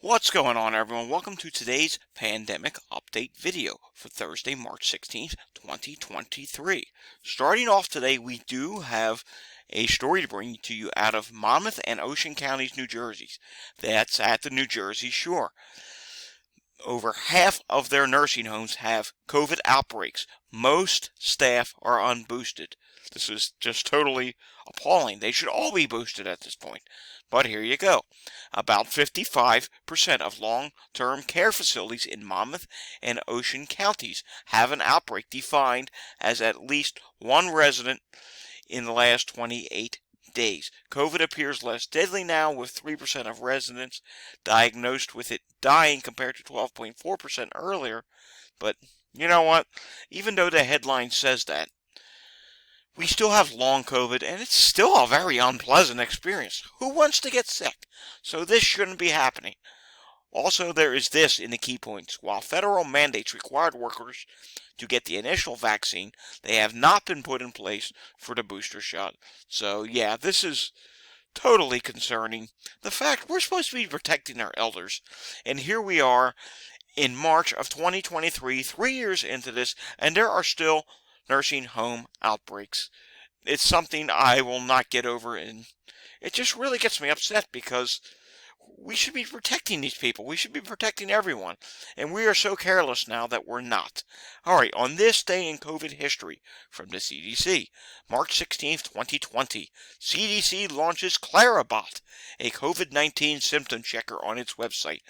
What's going on, everyone? Welcome to today's pandemic update video for Thursday, March 16th, 2023. Starting off today, we do have a story to bring to you out of Monmouth and Ocean Counties, New Jersey. That's at the New Jersey shore. Over half of their nursing homes have COVID outbreaks. Most staff are unboosted. This is just totally appalling. They should all be boosted at this point. But here you go. About 55% of long-term care facilities in Monmouth and Ocean counties have an outbreak defined as at least one resident in the last 28 days. COVID appears less deadly now, with 3% of residents diagnosed with it dying compared to 12.4% earlier. But you know what? Even though the headline says that, we still have long COVID, and it's still a very unpleasant experience. Who wants to get sick? So this shouldn't be happening. Also, there is this in the key points. While federal mandates required workers to get the initial vaccine, they have not been put in place for the booster shot. So, yeah, this is totally concerning. The fact we're supposed to be protecting our elders, and here we are in March of 2023, 3 years into this, and there are still nursing home outbreaks. It's something I will not get over, and it just really gets me upset because we should be protecting these people. We should be protecting everyone. And we are so careless now that we're not. Alright, on this day in COVID history from the CDC, March 16th, 2020, CDC launches Clarabot, a COVID-19 symptom checker on its website.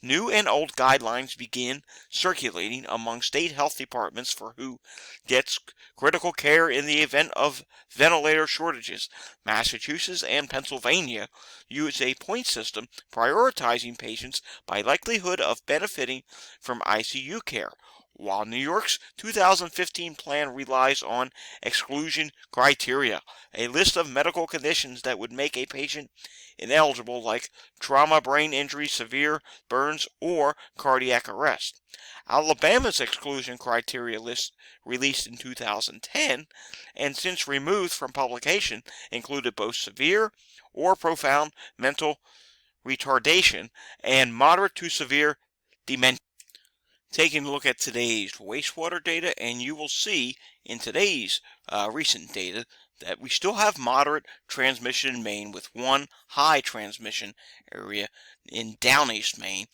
New and old guidelines begin circulating among state health departments for who gets critical care in the event of ventilator shortages. Massachusetts and Pennsylvania use a point system prioritizing patients by likelihood of benefiting from ICU care, while New York's 2015 plan relies on exclusion criteria, a list of medical conditions that would make a patient ineligible, like trauma, brain injury, severe burns, or cardiac arrest. Alabama's exclusion criteria list, released in 2010, and since removed from publication, included both severe or profound mental retardation and moderate to severe dementia. Taking a look at today's wastewater data, and you will see in today's recent data that we still have moderate transmission in Maine, with one high transmission area in Downeast, Maine.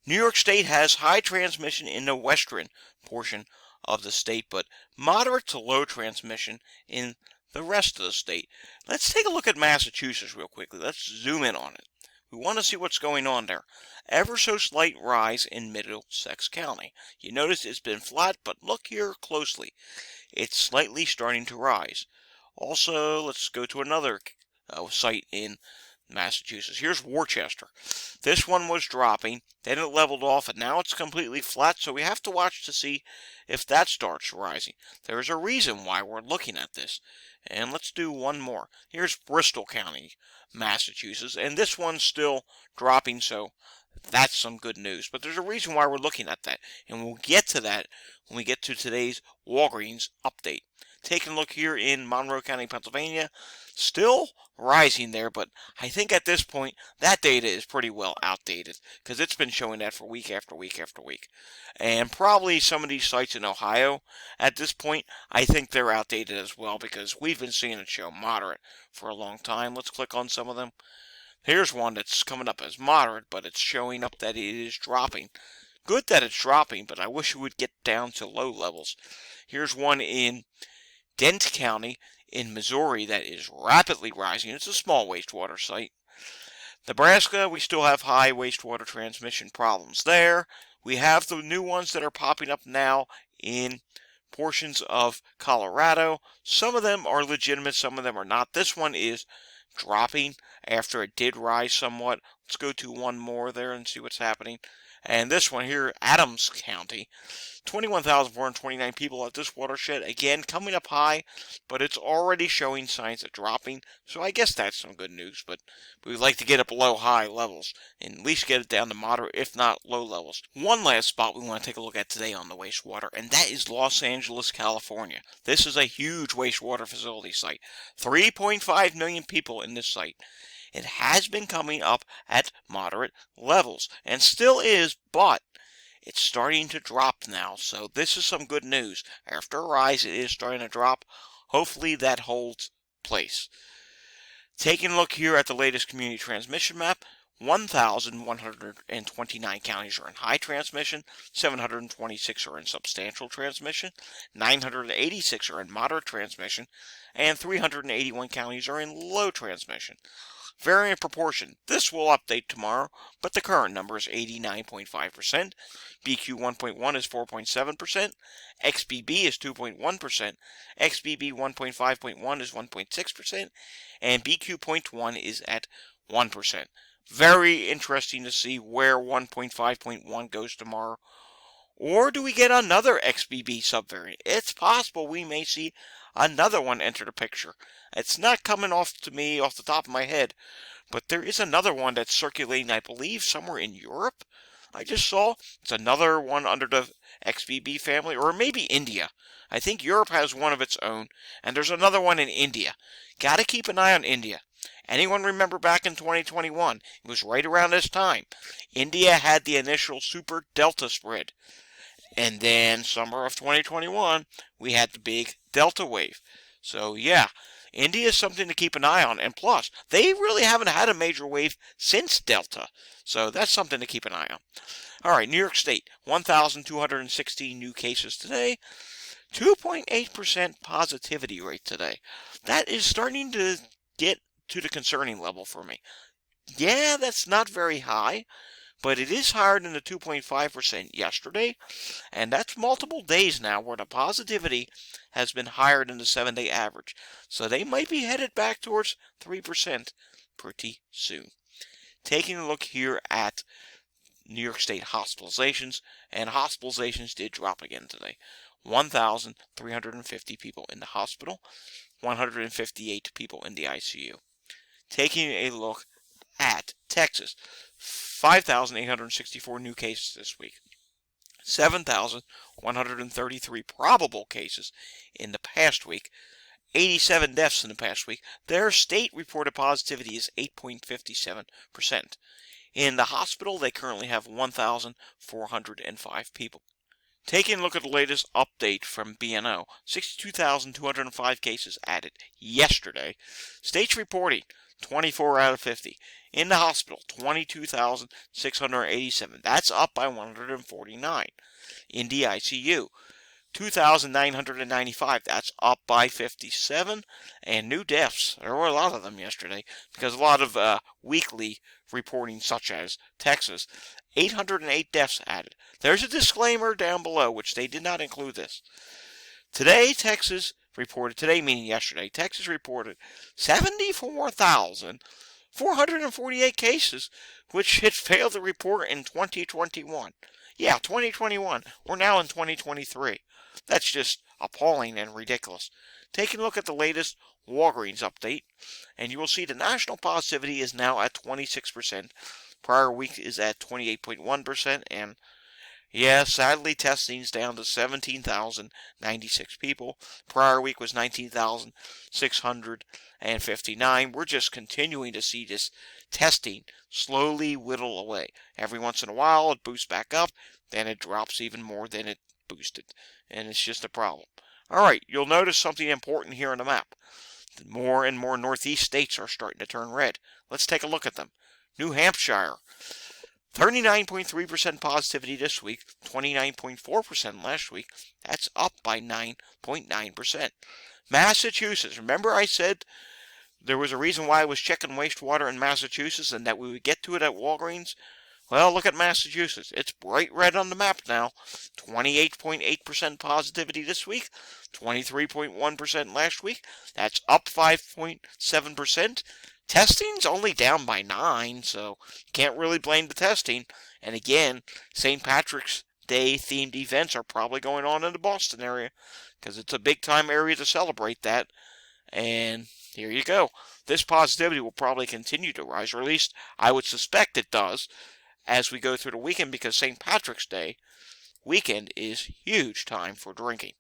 New York State has high transmission in the western portion of the state, but moderate to low transmission in the rest of the state. Let's take a look at Massachusetts real quickly. Let's zoom in on it. We want to see what's going on there. Ever so slight rise in Middlesex County. You notice it's been flat, but look here closely. It's slightly starting to rise. Also, let's go to another site in Massachusetts. Here's Worcester. This one was dropping, then it leveled off, and now it's completely flat, so we have to watch to see if that starts rising. There's a reason why we're looking at this. And let's do one more. Here's Bristol County, Massachusetts, and this one's still dropping, so that's some good news. But there's a reason why we're looking at that, and we'll get to that when we get to today's Walgreens update. Taking a look here in Monroe County, Pennsylvania, still rising there, but I think at this point that data is pretty well outdated because it's been showing that for week after week after week. And probably some of these sites in Ohio at this point, I think they're outdated as well, because we've been seeing it show moderate for a long time. Let's click on some of them. Here's one that's coming up as moderate, but it's showing up that it is dropping. Good that it's dropping, but I wish it would get down to low levels. Here's one in Dent County in Missouri that is rapidly rising. It's a small wastewater site. Nebraska, we still have high wastewater transmission problems there. We have the new ones that are popping up now in portions of Colorado. Some of them are legitimate, some of them are not. This one is dropping after it did rise somewhat. Let's go to one more there and see what's happening. And this one here, Adams County, 21,429 people at this watershed. Again, coming up high, but it's already showing signs of dropping. So I guess that's some good news, but we'd like to get it below high levels and at least get it down to moderate, if not low levels. One last spot we want to take a look at today on the wastewater, and that is Los Angeles, California. This is a huge wastewater facility site. 3.5 million people in this site. It has been coming up at moderate levels and still is, but it's starting to drop now. So this is some good news. After a rise, it is starting to drop. Hopefully that holds place. Taking a look here at the latest community transmission map, 1,129 counties are in high transmission, 726 are in substantial transmission, 986 are in moderate transmission, and 381 counties are in low transmission. Varying proportion. This will update tomorrow, but the current number is 89.5%. BQ 1.1 is 4.7%. XBB is 2.1%. XBB 1.5.1 is 1.6%. And BQ 0.1 is at 1%. Very interesting to see where 1.5.1 goes tomorrow. Or do we get another XBB subvariant? It's possible we may see another one enter the picture. It's not coming off to me off the top of my head, but there is another one that's circulating, I believe, somewhere in Europe. I just saw it's another one under the XBB family, or maybe India. I think Europe has one of its own, and there's another one in India. Gotta keep an eye on India. Anyone remember back in 2021? It was right around this time. India had the initial super Delta spread. And then summer of 2021, we had the big Delta wave. So yeah, India is something to keep an eye on. And plus, they really haven't had a major wave since Delta. So that's something to keep an eye on. All right, New York State, 1,216 new cases today. 2.8% positivity rate today. That is starting to get to the concerning level for me. Yeah, that's not very high, but it is higher than the 2.5% yesterday, and that's multiple days now where the positivity has been higher than the 7-day average. So they might be headed back towards 3% pretty soon. Taking a look here at New York State hospitalizations, and hospitalizations did drop again today. 1,350 people in the hospital, 158 people in the ICU. Taking a look at Texas, 5,864 new cases this week, 7,133 probable cases in the past week, 87 deaths in the past week. Their state reported positivity is 8.57%. In the hospital, they currently have 1,405 people. Taking a look at the latest update from BNO, 62,205 cases added yesterday. States reporting 24 out of 50. In the hospital, 22,687. That's up by 149. In the ICU, 2,995. That's up by 57. And new deaths. There were a lot of them yesterday because a lot of weekly reporting, such as Texas. 808 deaths added. There's a disclaimer down below, which they did not include this. Today, meaning yesterday, Texas reported 74,448 cases, which it failed to report in 2021. Yeah, 2021. We're now in 2023. That's just appalling and ridiculous. Taking a look at the latest Walgreens update, and you will see the national positivity is now at 26%. Prior week is at 28.1%, and yeah, sadly, testing's down to 17,096 people. Prior week was 19,659. We're just continuing to see this testing slowly whittle away. Every once in a while, it boosts back up, then it drops even more than it boosted, and it's just a problem. All right, you'll notice something important here on the map. More and more northeast states are starting to turn red. Let's take a look at them. New Hampshire, 39.3% positivity this week, 29.4% last week. That's up by 9.9%. Massachusetts, remember I said there was a reason why I was checking wastewater in Massachusetts and that we would get to it at Walgreens? Well, look at Massachusetts. It's bright red on the map now. 28.8% positivity this week, 23.1% last week. That's up 5.7%. Testing's only down by 9, so can't really blame the testing. And again, St. Patrick's Day themed events are probably going on in the Boston area because it's a big time area to celebrate that. And here you go. This positivity will probably continue to rise, or at least I would suspect it does, as we go through the weekend, because St. Patrick's Day weekend is huge time for drinking.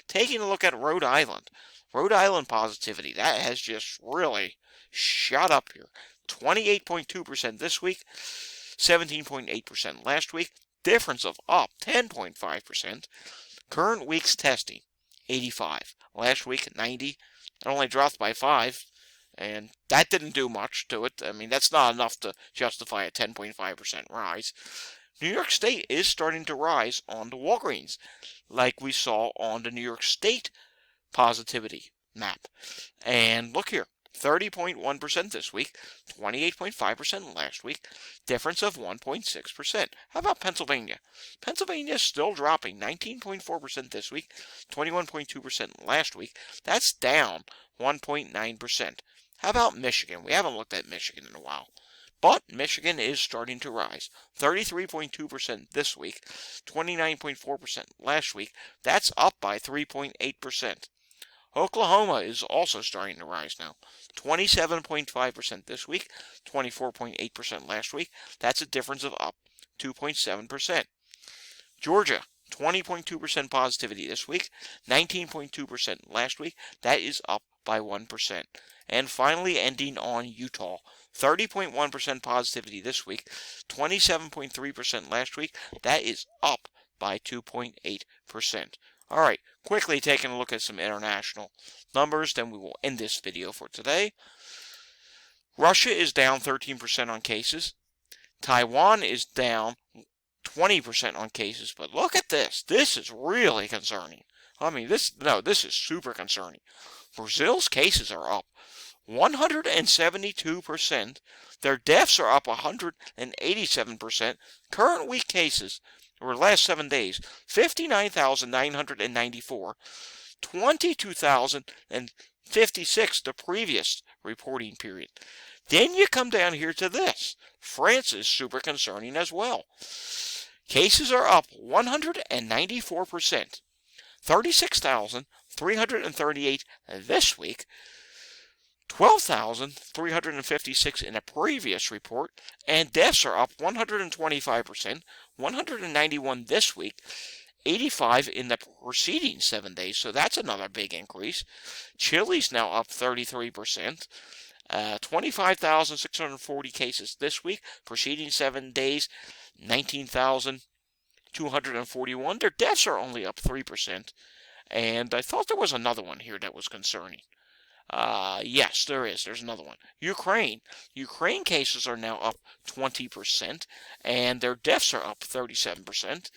Taking a look at Rhode Island. Rhode Island positivity, that has just really shot up here. 28.2% this week, 17.8% last week. Difference of up 10.5%. Current week's testing, 85. Last week, 90. It only dropped by 5. And that didn't do much to it. I mean, that's not enough to justify a 10.5% rise. New York State is starting to rise on the Walgreens, like we saw on the New York State positivity map. And look here, 30.1% this week, 28.5% last week, difference of 1.6%. How about Pennsylvania? Pennsylvania is still dropping, 19.4% this week, 21.2% last week. That's down 1.9%. How about Michigan? We haven't looked at Michigan in a while. But Michigan is starting to rise. 33.2% this week, 29.4% last week. That's up by 3.8%. Oklahoma is also starting to rise now. 27.5% this week, 24.8% last week. That's a difference of up 2.7%. Georgia, 20.2% positivity this week, 19.2% last week. That is up by 1%. And finally, ending on Utah, 30.1% positivity this week, 27.3% last week. That is up by 2.8%. All right, quickly taking a look at some international numbers, then we will end this video for today. Russia is down 13% on cases. Taiwan is down 20% on cases, but look at this. This is really concerning. I mean, this is super concerning. Brazil's cases are up 172%. Their deaths are up 187%. Current week cases, or last 7 days, 59,994, 22,056 the previous reporting period. Then you come down here to this. France is super concerning as well. Cases are up 194%. 36,338 this week, 12,356 in a previous report, and deaths are up 125%, 191 this week, 85 in the preceding 7 days, so that's another big increase. Chile's now up 33%, 25,640 cases this week, preceding 7 days, 19,241. Their deaths are only up 3%, and I thought there was another one here that was concerning. Yes, there is. There's another one. Ukraine. Ukraine cases are now up 20%, and their deaths are up 37%.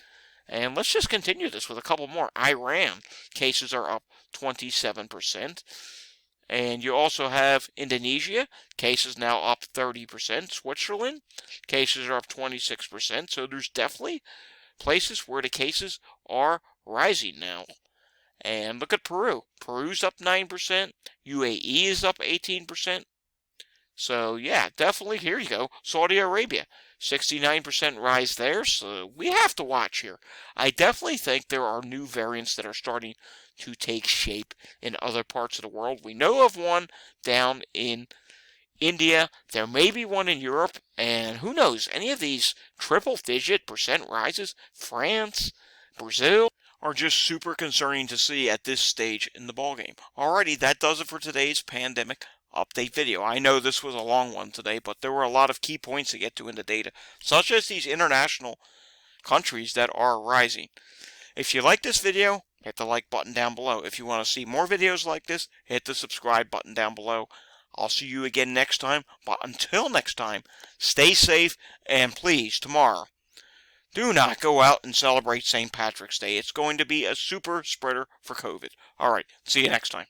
And let's just continue this with a couple more. Iran cases are up 27%. And you also have Indonesia, cases now up 30%. Switzerland, cases are up 26%. So there's definitely places where the cases are rising now. And look at Peru. Peru's up 9%. UAE is up 18%. So, yeah, definitely, here you go. Saudi Arabia, 69% rise there. So, we have to watch here. I definitely think there are new variants that are starting to take shape in other parts of the world. We know of one down in India. There may be one in Europe. And who knows, any of these triple-digit percent rises, France, Brazil, are just super concerning to see at this stage in the ballgame. Alrighty, that does it for today's pandemic update video. I know this was a long one today, but there were a lot of key points to get to in the data, such as these international countries that are rising. If you like this video, hit the like button down below. If you want to see more videos like this, hit the subscribe button down below. I'll see you again next time, but until next time, stay safe, and please, tomorrow, do not go out and celebrate St. Patrick's Day. It's going to be a super spreader for COVID. Alright, see you next time.